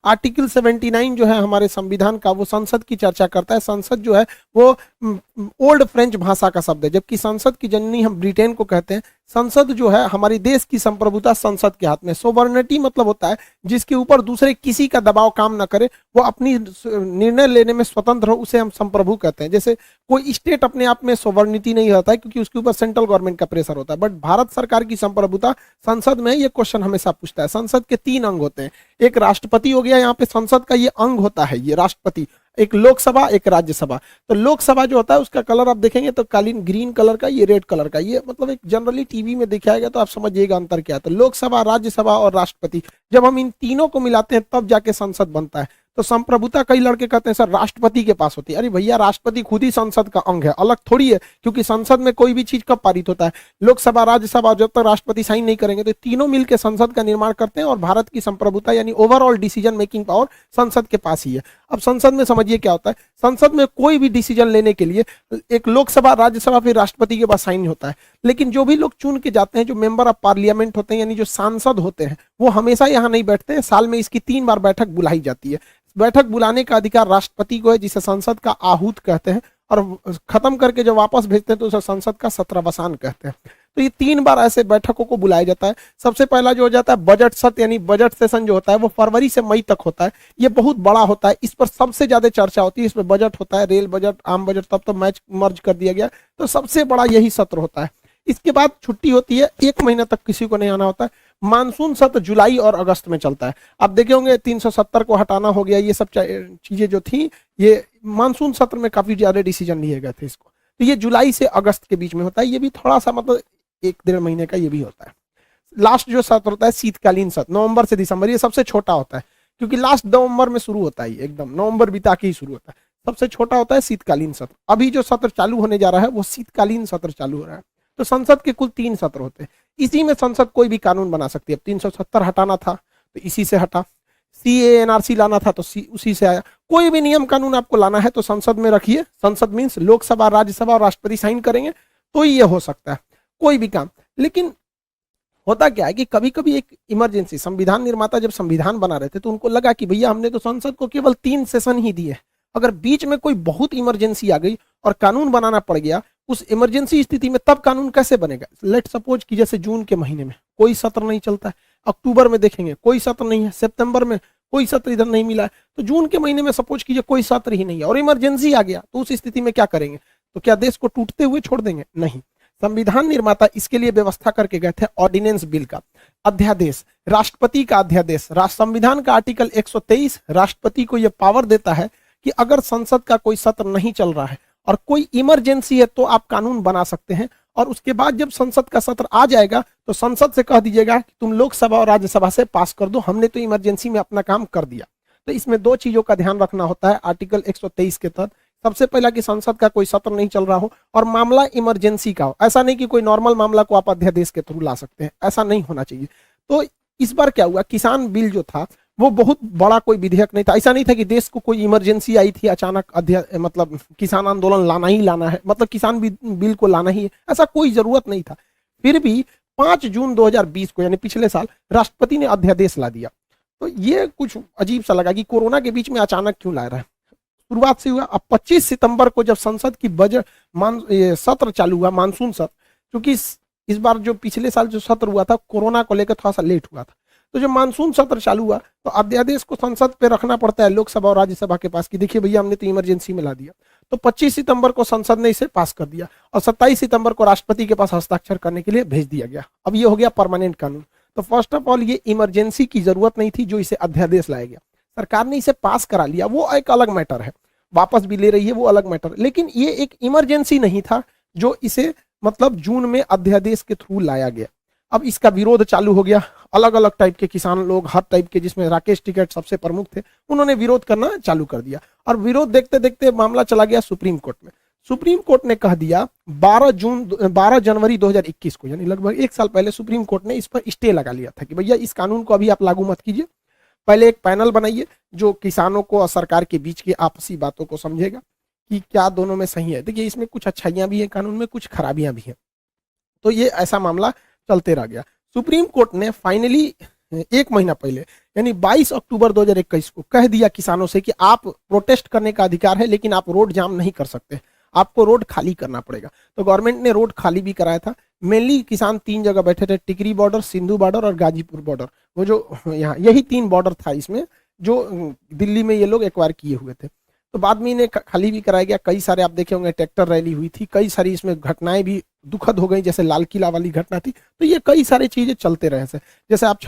Article 79 जो है हमारे संविधान का, वो संसद की चर्चा करता है। संसद जो है वो ओल्ड फ्रेंच भाषा का शब्द है, जबकि संसद की जननी हम ब्रिटेन को कहते हैं। संसद जो है हमारी देश की संप्रभुता संसद के हाथ में। सोवर्निटी मतलब होता है जिसके ऊपर दूसरे किसी का दबाव काम ना करे, वो अपनी निर्णय लेने में स्वतंत्र हो, उसे हम संप्रभु कहते हैं। जैसे कोई स्टेट अपने आप में सोवर्निटी नहीं रहता है क्योंकि उसके ऊपर सेंट्रल गवर्नमेंट का प्रेशर होता है, बट भारत सरकार की संप्रभुता संसद में। ये क्वेश्चन हमेशा पूछता है। संसद के 3 अंग होते हैं, एक राष्ट्रपति हो गया, यहाँ पे संसद का ये अंग होता है, ये राष्ट्रपति, एक लोकसभा, एक राज्यसभा। तो लोकसभा जो होता है उसका कलर आप देखेंगे तो कालीन ग्रीन कलर का, ये रेड कलर का, ये मतलब एक जनरली टीवी में दिखाएगा तो आप समझिएगा अंतर क्या है। तो लोकसभा, राज्यसभा और राष्ट्रपति, जब हम इन तीनों को मिलाते हैं तब जाके संसद बनता है। तो संप्रभुता कई लड़के कहते हैं सर राष्ट्रपति के पास होती है। अरे भैया, राष्ट्रपति खुद ही संसद का अंग है, अलग थोड़ी है, क्योंकि संसद में कोई भी चीज कब पारित होता है, लोकसभा, राज्यसभा, जब तक राष्ट्रपति साइन नहीं करेंगे। तो तीनों मिलकर संसद का निर्माण करते हैं और भारत की संप्रभुता यानी ओवरऑल डिसीजन मेकिंग पावर संसद के पास ही है। अब संसद में समझिए क्या होता है, संसद में कोई भी डिसीजन लेने के लिए एक लोकसभा, राज्यसभा, फिर राष्ट्रपति के पास साइन होता है। लेकिन जो भी लोग चुन के जाते हैं, जो मेंबर ऑफ पार्लियामेंट होते हैं यानी जो सांसद होते हैं, वो हमेशा यहाँ नहीं बैठते हैं। साल में इसकी 3 बार बैठक बुलाई जाती है। बैठक बुलाने का अधिकार राष्ट्रपति को है, जिसे संसद का आहूत कहते हैं, और खत्म करके जब वापस भेजते हैं तो उसे संसद का सत्रावसान कहते हैं। तो ये 3 बार ऐसे बैठकों को बुलाया जाता है। सबसे पहला जो हो जाता है बजट सत्र, यानी बजट सेशन जो होता है वो फरवरी से मई तक होता है। ये बहुत बड़ा होता है, इस पर सबसे ज्यादा चर्चा होती है। इसमें बजट होता है, रेल बजट, आम बजट, तब तो मैच मर्ज कर दिया गया, तो सबसे बड़ा यही सत्र होता है। इसके बाद छुट्टी होती है, 1 महीना तक किसी को नहीं आना होता है। मानसून सत्र जुलाई और अगस्त में चलता है। आप देखे होंगे 370 को हटाना हो गया, ये सब चीजें जो थी, ये मानसून सत्र में काफी ज्यादा डिसीजन लिए गए थे इसको। तो ये जुलाई से अगस्त के बीच में होता है। ये भी थोड़ा सा मतलब 1-1.5 महीने का ये भी होता है। लास्ट जो सत्र होता है शीतकालीन सत्र, नवंबर से दिसंबर, ये सबसे छोटा होता है क्योंकि लास्ट नवंबर में शुरू होता है, एकदम नवंबर बिता के ही शुरू होता है। सबसे छोटा होता है शीतकालीन सत्र। अभी जो सत्र चालू होने जा रहा है वो शीतकालीन सत्र चालू हो रहा है। तो संसद के कुल 3 सत्र होते हैं। इसी में संसद कोई भी कानून बना सकती है। 370 हटाना था तो इसी से हटा, CANRC लाना था तो उसी से आया। कोई भी नियम कानून आपको लाना है तो संसद में रखिए। संसद मीन्स लोकसभा, राज्यसभा और राष्ट्रपति साइन करेंगे तो ये हो सकता है कोई भी काम। लेकिन होता क्या है कि कभी कभी एक इमरजेंसी, संविधान निर्माता जब संविधान बना रहे थे तो उनको लगा कि भैया हमने तो संसद को केवल 3 सेशन ही दिए, अगर बीच में कोई बहुत इमरजेंसी आ गई और कानून बनाना पड़ गया, उस इमरजेंसी स्थिति में तब कानून कैसे बनेगा। लेट सपोज कि जैसे जून के महीने में कोई सत्र नहीं चलता है, अक्टूबर में देखेंगे कोई सत्र नहीं है, सितंबर में कोई सत्र इधर नहीं मिला है, तो जून के महीने में सपोज कीजिए कोई सत्र ही नहीं है और इमरजेंसी आ गया, तो उस स्थिति में क्या करेंगे? तो क्या देश को टूटते हुए छोड़ देंगे? नहीं। संविधान निर्माता इसके लिए व्यवस्था करके गए थे ऑर्डिनेंस बिल का, अध्यादेश, राष्ट्रपति का अध्यादेश। संविधान का आर्टिकल 123 राष्ट्रपति को यह पावर देता है कि अगर संसद का कोई सत्र नहीं चल रहा है और कोई इमरजेंसी है तो आप कानून बना सकते हैं। और उसके बाद जब संसद का सत्र आ जाएगा तो संसद से कह दीजिएगा कि तुम लोकसभा और राज्यसभा से पास कर दो, हमने तो इमरजेंसी में अपना काम कर दिया। तो इसमें 2 चीजों का ध्यान रखना होता है आर्टिकल 123 के तहत। सबसे पहला कि संसद का कोई सत्र नहीं चल रहा हो और मामला इमरजेंसी का हो। ऐसा नहीं कि कोई नॉर्मल मामला को आप अध्यादेश के थ्रू ला सकते हैं, ऐसा नहीं होना चाहिए। तो इस बार क्या हुआ, किसान बिल जो था वो बहुत बड़ा कोई विधेयक नहीं था। ऐसा नहीं था कि देश को कोई इमरजेंसी आई थी अचानक, मतलब किसान आंदोलन लाना ही लाना है, मतलब किसान बिल को लाना ही है, ऐसा कोई जरूरत नहीं था। फिर भी 5 जून 2020 को यानी पिछले साल राष्ट्रपति ने अध्यादेश ला दिया। तो ये कुछ अजीब सा लगा कि कोरोना के बीच में अचानक क्यों ला रहा है। शुरुआत से हुआ। अब 25 सितंबर को जब संसद की बजट सत्र चालू हुआ, मानसून सत्र, क्योंकि इस बार जो पिछले साल जो सत्र हुआ था कोरोना को लेकर थोड़ा सा लेट हुआ था, तो जब मानसून सत्र चालू हुआ तो अध्यादेश को संसद पे रखना पड़ता है लोकसभा और राज्यसभा के पास कि देखिए भैया हमने तो इमरजेंसी में ला दिया। तो 25 सितंबर को संसद ने इसे पास कर दिया और 27 सितंबर को राष्ट्रपति के पास हस्ताक्षर करने के लिए भेज दिया गया। अब ये हो गया परमानेंट कानून। तो फर्स्ट ऑफ ऑल ये इमरजेंसी की जरूरत नहीं थी जो इसे अध्यादेश लाया गया, सरकार ने इसे पास करा लिया, वो एक अलग मैटर है, वापस भी ले रही है वो अलग मैटर। लेकिन ये एक इमरजेंसी नहीं था जो इसे मतलब जून में अध्यादेश के थ्रू लाया गया। अब इसका विरोध चालू हो गया, अलग अलग टाइप के किसान लोग, हर टाइप के, जिसमें राकेश टिकैत सबसे प्रमुख थे, उन्होंने विरोध करना चालू कर दिया। और विरोध देखते देखते मामला चला गया सुप्रीम कोर्ट में। सुप्रीम कोर्ट ने कह दिया 12 जनवरी 2021 को, यानी लगभग 1 साल पहले सुप्रीम कोर्ट ने इस पर स्टे लगा लिया था कि भैया इस कानून को अभी आप लागू मत कीजिए, पहले एक पैनल बनाइए जो किसानों को और सरकार के बीच की आपसी बातों को समझेगा कि क्या दोनों में सही है। देखिए इसमें कुछ अच्छाइयां भी हैं कानून में, कुछ खराबियां भी हैं। तो ये ऐसा मामला चलते रह गया। सुप्रीम कोर्ट ने फाइनली एक महीना पहले यानी 22 अक्टूबर 2021 को कह दिया किसानों से कि आप प्रोटेस्ट करने का अधिकार है, लेकिन आप रोड जाम नहीं कर सकते, आपको रोड खाली करना पड़ेगा। तो गवर्नमेंट ने रोड खाली भी कराया था। मेनली किसान 3 जगह बैठे थे, टिकरी बॉर्डर, सिंधु बॉर्डर और गाजीपुर बॉर्डर। वो जो यहाँ यही 3 बॉर्डर था इसमें, जो दिल्ली में ये लोग एक्वायर किए हुए थे। तो बाद में इन्हें खाली भी कराया गया। कई सारे आप देखे होंगे ट्रैक्टर रैली हुई थी, कई सारी इसमें घटनाएं भी दुखद हो गई, जैसे लाल किला वाली घटना थी। तो ये कई सारी चीजें चलते रहे। जैसे आप